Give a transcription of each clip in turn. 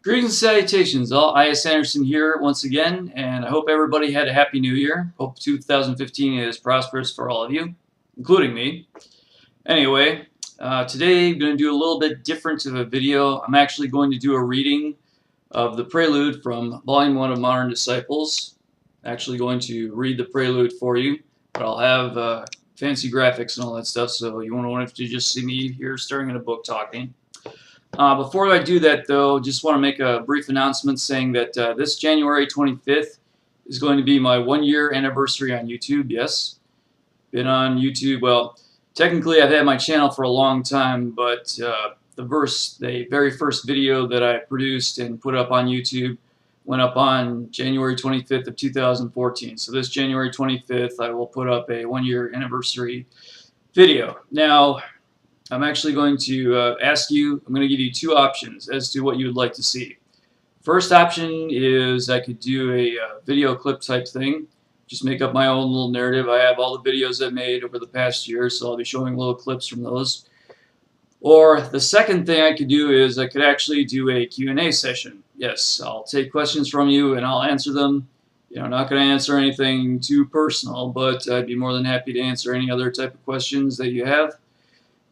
Greetings and salutations, all. I.S. Anderson here once again, and I hope everybody had a happy new year. Hope 2015 is prosperous for all of you, including me. Anyway, today I'm going to do a little bit different of a video. I'm actually going to do a reading of the prelude from Volume 1 of Modern Disciples. I'm actually going to read the prelude for you, but I'll have fancy graphics and all that stuff, so you won't have to just see me here staring at a book talking. Before I do that, though, just want to make a brief announcement saying that this January 25th is going to be my 1-year anniversary on YouTube. Yes, been on YouTube. Well, technically, I've had my channel for a long time, but the very first video that I produced and put up on YouTube went up on January 25th of 2014. So this January 25th, I will put up a 1-year anniversary video. Now, I'm actually going to I'm going to give you two options as to what you would like to see. First option is I could do a video clip type thing, just make up my own little narrative. I have all the videos I've made over the past year, so I'll be showing little clips from those. Or the second thing I could do is I could actually do a Q&A session. Yes, I'll take questions from you and I'll answer them. You know, I'm not going to answer anything too personal, but I'd be more than happy to answer any other type of questions that you have.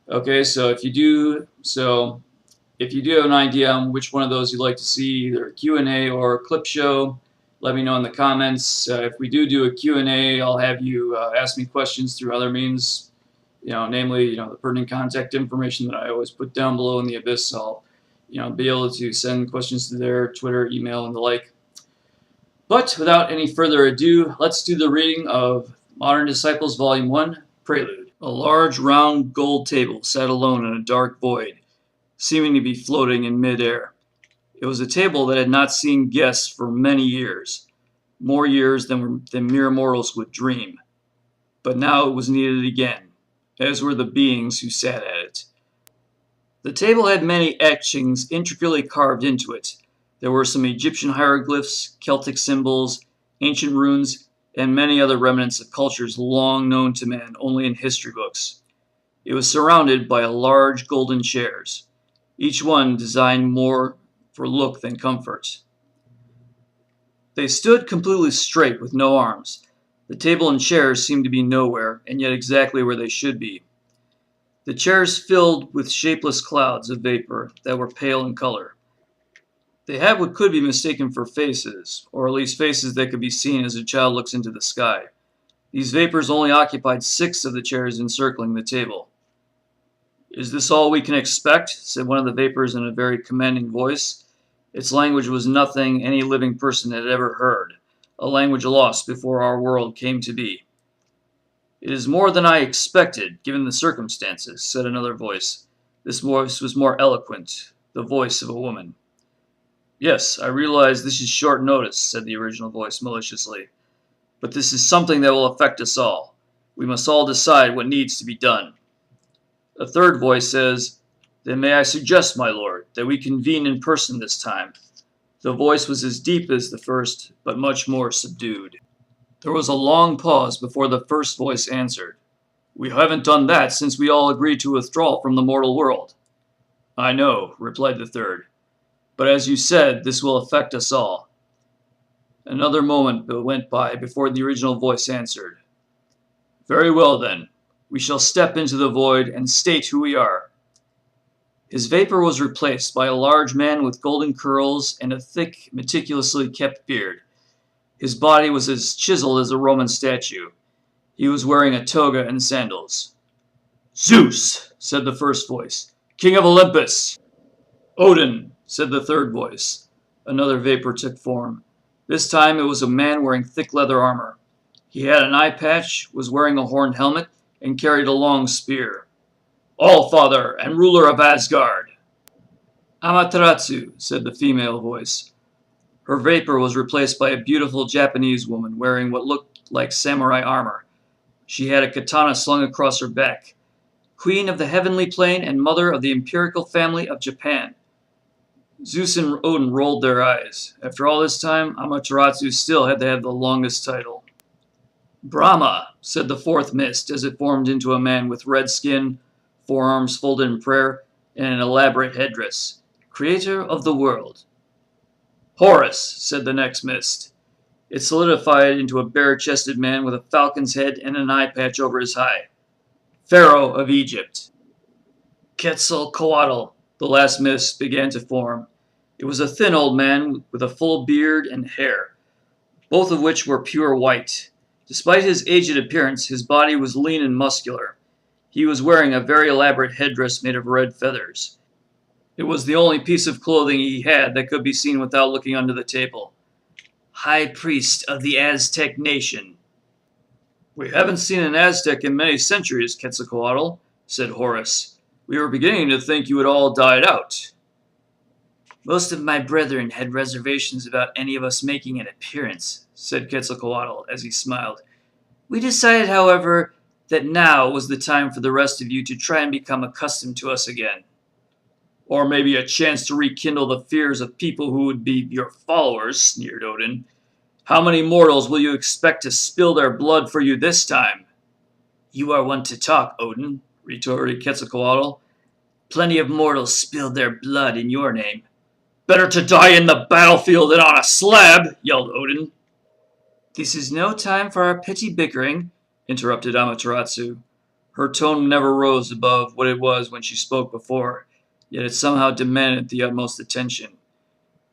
Okay, so if you do have an idea on which one of those you'd like to see, either a Q&A or a clip show, let me know in the comments. If we do a Q&A, I'll have you ask me questions through other means, namely, the pertinent contact information that I always put down below in the abyss. I'll, be able to send questions to their Twitter, email, and the like. But without any further ado, let's do the reading of Modern Disciples Volume 1, Prelude. A large round gold table sat alone in a dark void, seeming to be floating in mid-air. It was a table that had not seen guests for many years, more years than mere mortals would dream. But now it was needed again, as were the beings who sat at it. The table had many etchings intricately carved into it. There were some Egyptian hieroglyphs, Celtic symbols, ancient runes, and many other remnants of cultures long known to man only in history books. It was surrounded by large golden chairs, each one designed more for look than comfort. They stood completely straight with no arms. The table and chairs seemed to be nowhere, and yet exactly where they should be. The chairs filled with shapeless clouds of vapor that were pale in color. They had what could be mistaken for faces, or at least faces that could be seen as a child looks into the sky. These vapors only occupied 6 of the chairs encircling the table. "Is this all we can expect?" said one of the vapors in a very commanding voice. Its language was nothing any living person had ever heard, a language lost before our world came to be. "It is more than I expected, given the circumstances," said another voice. This voice was more eloquent, the voice of a woman. "Yes, I realize this is short notice," said the original voice maliciously. "But this is something that will affect us all. We must all decide what needs to be done." A third voice says, "Then may I suggest, my lord, that we convene in person this time." The voice was as deep as the first, but much more subdued. There was a long pause before the first voice answered. "We haven't done that since we all agreed to withdraw from the mortal world." "I know," replied the third. "But as you said, this will affect us all." Another moment went by before the original voice answered. "Very well then, we shall step into the void and state who we are." His vapor was replaced by a large man with golden curls and a thick, meticulously kept beard. His body was as chiseled as a Roman statue. He was wearing a toga and sandals. "Zeus," said the first voice, "King of Olympus." "Odin," said the third voice. Another vapor took form. This time it was a man wearing thick leather armor. He had an eye patch, was wearing a horned helmet, and carried a long spear. "All-Father and ruler of Asgard." "Amaterasu," said the female voice. Her vapor was replaced by a beautiful Japanese woman wearing what looked like samurai armor. She had a katana slung across her back. "Queen of the heavenly plane and mother of the imperial family of Japan." Zeus and Odin rolled their eyes. After all this time, Amaterasu still had to have the longest title. "Brahma," said the fourth mist as it formed into a man with red skin, forearms folded in prayer, and an elaborate headdress. "Creator of the world." Horus, said the next mist. It solidified into a bare-chested man with a falcon's head and an eye patch over his eye. Pharaoh of Egypt. Quetzalcoatl, the last mist began to form. It was a thin old man with a full beard and hair, both of which were pure white. Despite his aged appearance, his body was lean and muscular. He was wearing a very elaborate headdress made of red feathers. It was the only piece of clothing he had that could be seen without looking under the table. High Priest of the Aztec Nation. We haven't seen an Aztec in many centuries, Quetzalcoatl, said Horus. We were beginning to think you had all died out. Most of my brethren had reservations about any of us making an appearance, said Quetzalcoatl as he smiled. We decided, however, that now was the time for the rest of you to try and become accustomed to us again. Or maybe a chance to rekindle the fears of people who would be your followers, sneered Odin. How many mortals will you expect to spill their blood for you this time? You are one to talk, Odin, retorted Quetzalcoatl. Plenty of mortals spilled their blood in your name. Better to die in the battlefield than on a slab, yelled Odin. This is no time for our petty bickering, interrupted Amaterasu. Her tone never rose above what it was when she spoke before, yet it somehow demanded the utmost attention.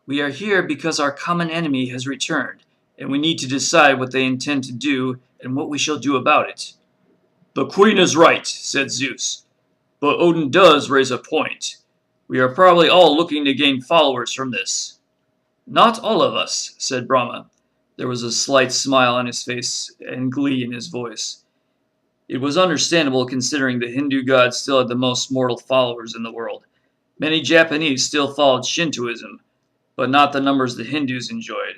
We are here because our common enemy has returned, and we need to decide what they intend to do and what we shall do about it. The queen is right, said Zeus, but Odin does raise a point. We are probably all looking to gain followers from this. Not all of us, said Brahma. There was a slight smile on his face and glee in his voice. It was understandable considering the Hindu gods still had the most mortal followers in the world. Many Japanese still followed Shintoism, but not the numbers the Hindus enjoyed.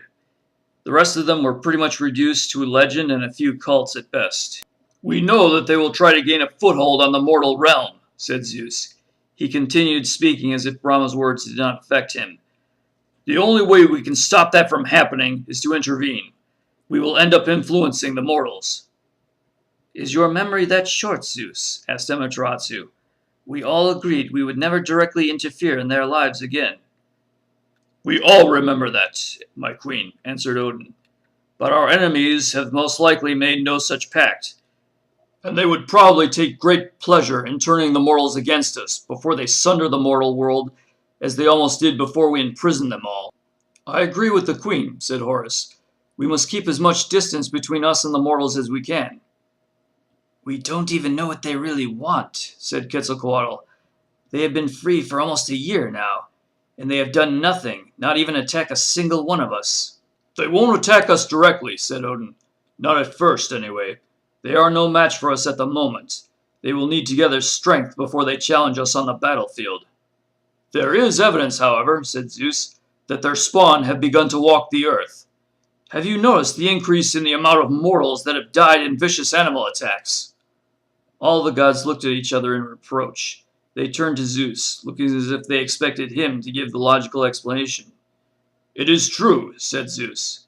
The rest of them were pretty much reduced to legend and a few cults at best. We know that they will try to gain a foothold on the mortal realm, said Zeus. He continued speaking as if Brahma's words did not affect him. The only way we can stop that from happening is to intervene. We will end up influencing the mortals. Is your memory that short, Zeus? Asked Amaterasu. We all agreed we would never directly interfere in their lives again. We all remember that, my queen, answered Odin. But our enemies have most likely made no such pact, and they would probably take great pleasure in turning the mortals against us before they sunder the mortal world, as they almost did before we imprisoned them all. I agree with the queen, said Horus. We must keep as much distance between us and the mortals as we can. We don't even know what they really want, said Quetzalcoatl. They have been free for almost a year now, and they have done nothing, not even attack a single one of us. They won't attack us directly, said Odin. Not at first, anyway. They are no match for us at the moment. They will need to gather strength before they challenge us on the battlefield. There is evidence, however, said Zeus, that their spawn have begun to walk the earth. Have you noticed the increase in the amount of mortals that have died in vicious animal attacks? All the gods looked at each other in reproach. They turned to Zeus, looking as if they expected him to give the logical explanation. It is true, said Zeus.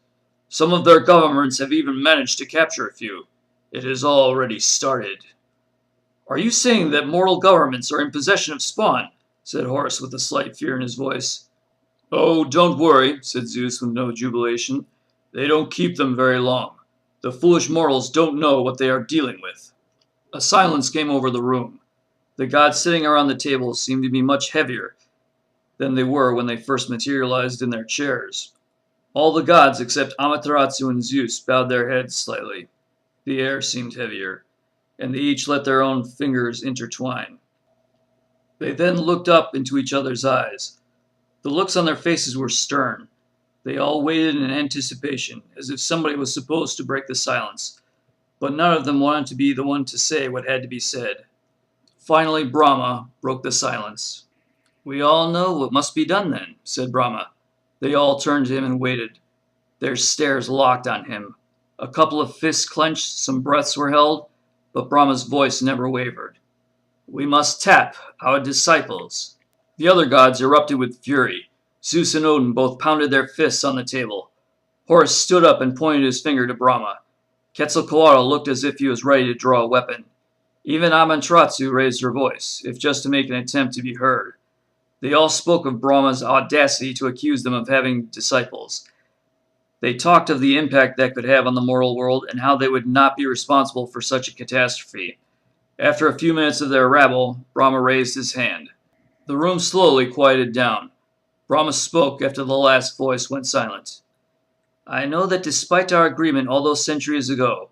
Some of their governments have even managed to capture a few. It has already started. Are you saying that mortal governments are in possession of spawn? Said Horus with a slight fear in his voice. Oh, don't worry, said Zeus with no jubilation. They don't keep them very long. The foolish mortals don't know what they are dealing with. A silence came over the room. The gods sitting around the table seemed to be much heavier than they were when they first materialized in their chairs. All the gods except Amaterasu and Zeus bowed their heads slightly. The air seemed heavier, and they each let their own fingers intertwine. They then looked up into each other's eyes. The looks on their faces were stern. They all waited in anticipation, as if somebody was supposed to break the silence, but none of them wanted to be the one to say what had to be said. Finally, Brahma broke the silence. We all know what must be done then, said Brahma. They all turned to him and waited, their stares locked on him. A couple of fists clenched, some breaths were held, but Brahma's voice never wavered. We must tap our disciples. The other gods erupted with fury. Zeus and Odin both pounded their fists on the table. Horus stood up and pointed his finger to Brahma. Quetzalcoatl looked as if he was ready to draw a weapon. Even Amaterasu raised her voice, if just to make an attempt to be heard. They all spoke of Brahma's audacity to accuse them of having disciples. They talked of the impact that could have on the moral world and how they would not be responsible for such a catastrophe. After a few minutes of their rabble, Brahma raised his hand. The room slowly quieted down. Brahma spoke after the last voice went silent. I know that despite our agreement all those centuries ago,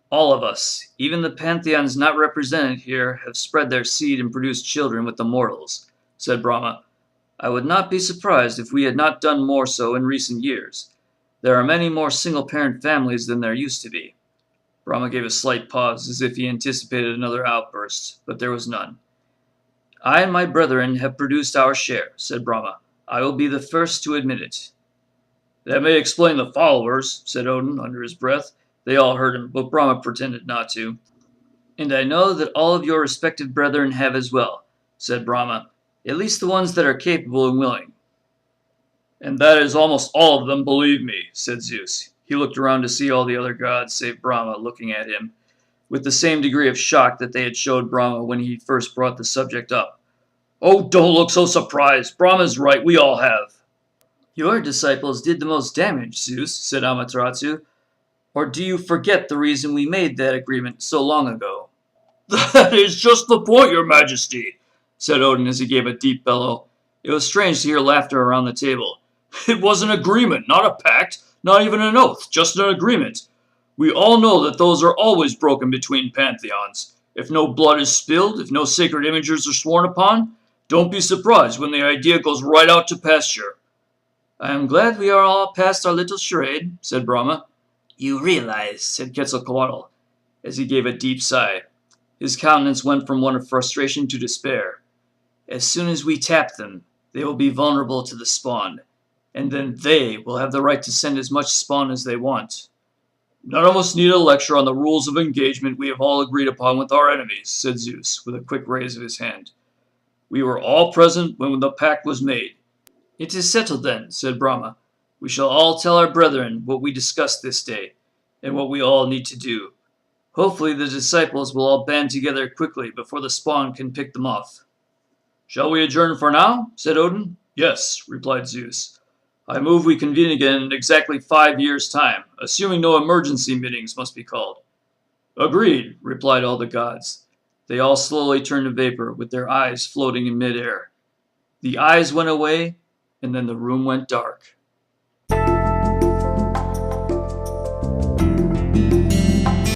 all of us, even the pantheons not represented here, have spread their seed and produced children with the mortals, said Brahma. I would not be surprised if we had not done more so in recent years. There are many more single-parent families than there used to be. Brahma gave a slight pause, as if he anticipated another outburst, but there was none. I and my brethren have produced our share, said Brahma. I will be the first to admit it. That may explain the followers, said Odin under his breath. They all heard him, but Brahma pretended not to. And I know that all of your respective brethren have as well, said Brahma, at least the ones that are capable and willing. And that is almost all of them, believe me, said Zeus. He looked around to see all the other gods save Brahma looking at him, with the same degree of shock that they had showed Brahma when he first brought the subject up. Oh, don't look so surprised. Brahma's right, we all have. Your disciples did the most damage, Zeus, said Amaterasu. Or do you forget the reason we made that agreement so long ago? That is just the point, your majesty, said Odin as he gave a deep bellow. It was strange to hear laughter around the table. It was an agreement, not a pact, not even an oath, just an agreement. We all know that those are always broken between pantheons. If no blood is spilled, if no sacred images are sworn upon, don't be surprised when the idea goes right out to pasture. I am glad we are all past our little charade, said Brahma. You realize, said Quetzalcoatl, as he gave a deep sigh. His countenance went from one of frustration to despair. As soon as we tap them, they will be vulnerable to the spawn, and then they will have the right to send as much spawn as they want. None of us need a lecture on the rules of engagement we have all agreed upon with our enemies, said Zeus, with a quick raise of his hand. We were all present when the pact was made. It is settled then, said Brahma. We shall all tell our brethren what we discussed this day, and what we all need to do. Hopefully the disciples will all band together quickly before the spawn can pick them off. Shall we adjourn for now? Said Odin. Yes, replied Zeus. I move we convene again in exactly 5 years' time, assuming no emergency meetings must be called. Agreed, replied all the gods. They all slowly turned to vapor, with their eyes floating in midair. The eyes went away, and then the room went dark.